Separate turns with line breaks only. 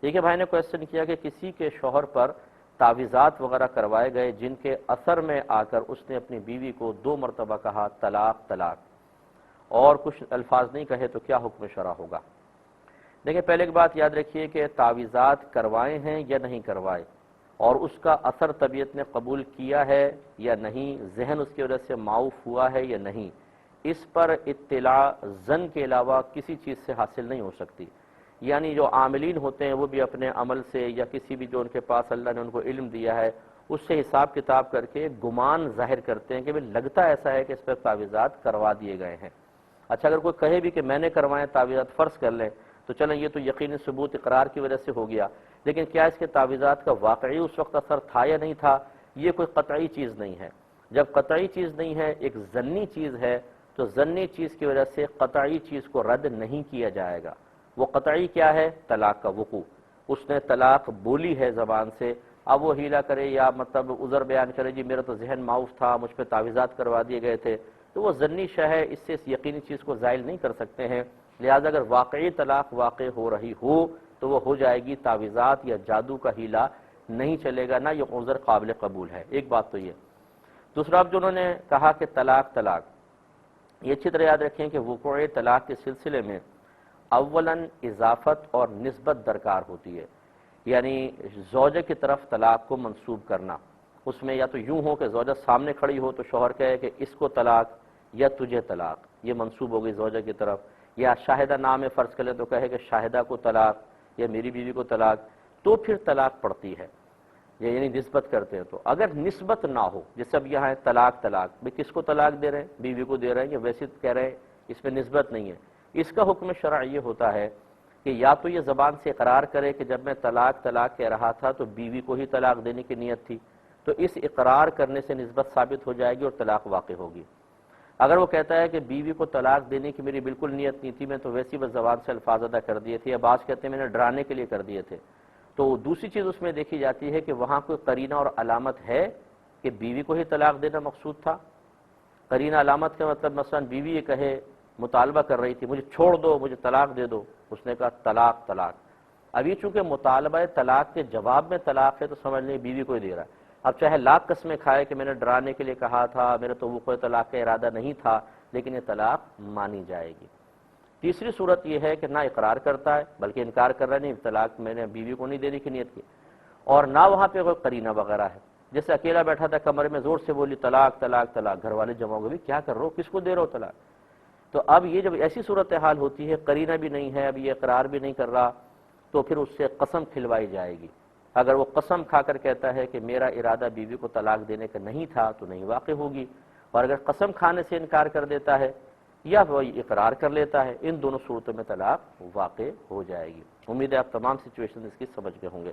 دیکھیے بھائی نے کوشچن کیا کہ کسی کے شوہر پر تعویذات وغیرہ کروائے گئے جن کے اثر میں آ کر اس نے اپنی بیوی کو 2 مرتبہ کہا طلاق طلاق، اور کچھ الفاظ نہیں کہے تو کیا حکم شرع ہوگا؟ دیکھیں پہلے ایک بات یاد رکھیے کہ تعویذات کروائے ہیں یا نہیں کروائے، اور اس کا اثر طبیعت نے قبول کیا ہے یا نہیں، ذہن اس کی وجہ سے معاف ہوا ہے یا نہیں، اس پر اطلاع ظن کے علاوہ کسی چیز سے حاصل نہیں ہو سکتی۔ یعنی جو عاملین ہوتے ہیں وہ بھی اپنے عمل سے یا کسی بھی جو ان کے پاس اللہ نے ان کو علم دیا ہے اس سے حساب کتاب کر کے گمان ظاہر کرتے ہیں کہ لگتا ایسا ہے کہ اس پر تعویذات کروا دیے گئے ہیں۔ اچھا اگر کوئی کہے بھی کہ میں نے کروائے تعویذات، فرض کر لیں تو چلیں یہ تو یقینی ثبوت اقرار کی وجہ سے ہو گیا، لیکن کیا اس کے تعویذات کا واقعی اس وقت اثر تھا یا نہیں تھا، یہ کوئی قطعی چیز نہیں ہے۔ جب قطعی چیز نہیں ہے، ایک ظنی چیز ہے، تو ظنی چیز کی وجہ سے قطعی چیز کو رد نہیں کیا جائے گا۔ وہ قطعی کیا ہے؟ طلاق کا وقوع، اس نے طلاق بولی ہے زبان سے، اب وہ ہیلا کرے یا مطلب عذر بیان کرے جی میرا تو ذہن معاف تھا، مجھ پہ تعویذات کروا دیے گئے تھے، تو وہ ظنی شے ہے، اس سے اس یقینی چیز کو زائل نہیں کر سکتے ہیں۔ لہذا اگر واقعی طلاق واقع ہو رہی ہو تو وہ ہو جائے گی، تعویذات یا جادو کا ہیلا نہیں چلے گا، نہ یہ عذر قابل قبول ہے۔ ایک بات تو یہ۔ دوسرا اب جو انہوں نے کہا کہ طلاق طلاق، یہ اچھی طرح یاد رکھیں کہ وقوع طلاق کے سلسلے میں اولاً اضافت اور نسبت درکار ہوتی ہے، یعنی زوجہ کی طرف طلاق کو منسوب کرنا۔ اس میں یا تو یوں ہو کہ زوجہ سامنے کھڑی ہو تو شوہر کہے کہ اس کو طلاق یا تجھے طلاق، یہ منسوب ہو گئی زوجہ کی طرف، یا شاہدہ نام فرض کرے تو کہے کہ شاہدہ کو طلاق یا میری بیوی کو طلاق، تو پھر طلاق پڑتی ہے، یعنی نسبت کرتے ہیں۔ تو اگر نسبت نہ ہو، جیسے اب یہاں ہے طلاق طلاق، بھئی کس کو طلاق دے رہے ہیں؟ بیوی کو دے رہے ہیں، یا ویسے کہہ رہے ہیں اس میں نسبت نہیں ہے؟ اس کا حکم شرع یہ ہوتا ہے کہ یا تو یہ زبان سے اقرار کرے کہ جب میں طلاق طلاق کہہ رہا تھا تو بیوی کو ہی طلاق دینے کی نیت تھی، تو اس اقرار کرنے سے نسبت ثابت ہو جائے گی اور طلاق واقع ہوگی۔ اگر وہ کہتا ہے کہ بیوی کو طلاق دینے کی میری بالکل نیت نہیں تھی، میں تو ویسی بس زبان سے الفاظ ادا کر دیے تھے، یا بعض کہتے ہیں میں نے ڈرانے کے لیے کر دیے تھے، تو دوسری چیز اس میں دیکھی جاتی ہے کہ وہاں کوئی قرینہ اور علامت ہے کہ بیوی کو ہی طلاق دینا مقصود تھا۔ قرینہ علامت کا مطلب مثلا بیوی یہ کہے، مطالبہ کر رہی تھی مجھے چھوڑ دو، مجھے طلاق دے دو، اس نے کہا طلاق طلاق، ابھی چونکہ مطالبہ طلاق کے جواب میں طلاق ہے تو سمجھ لیں بیوی کو ہی دے رہا ہے۔ اب چاہے لاکھ قسمیں کھائے کہ میں نے ڈرانے کے لیے کہا تھا، میرا تو وقوع طلاق کا ارادہ نہیں تھا، لیکن یہ طلاق مانی جائے گی۔ تیسری صورت یہ ہے کہ نہ اقرار کرتا ہے بلکہ انکار کر رہا ہے، نہیں طلاق میں نے بیوی کو نہیں دینے کی نیت کی، اور نہ وہاں پہ کوئی قرینہ وغیرہ ہے، جیسے اکیلا بیٹھا تھا کمرے میں زور سے بولی طلاق طلاق طلاق، گھر والے جمع ہو گئے کیا کر رہے ہو، کس کو دے رہے ہو طلاق؟ تو اب یہ جب ایسی صورتحال ہوتی ہے، قرینہ بھی نہیں ہے، اب یہ اقرار بھی نہیں کر رہا، تو پھر اس سے قسم کھلوائی جائے گی۔ اگر وہ قسم کھا کر کہتا ہے کہ میرا ارادہ بیوی کو طلاق دینے کا نہیں تھا تو نہیں واقع ہوگی، اور اگر قسم کھانے سے انکار کر دیتا ہے یا وہ اقرار کر لیتا ہے، ان دونوں صورتوں میں طلاق واقع ہو جائے گی۔ امید ہے آپ تمام سچویشن اس کی سمجھ گئے ہوں گے۔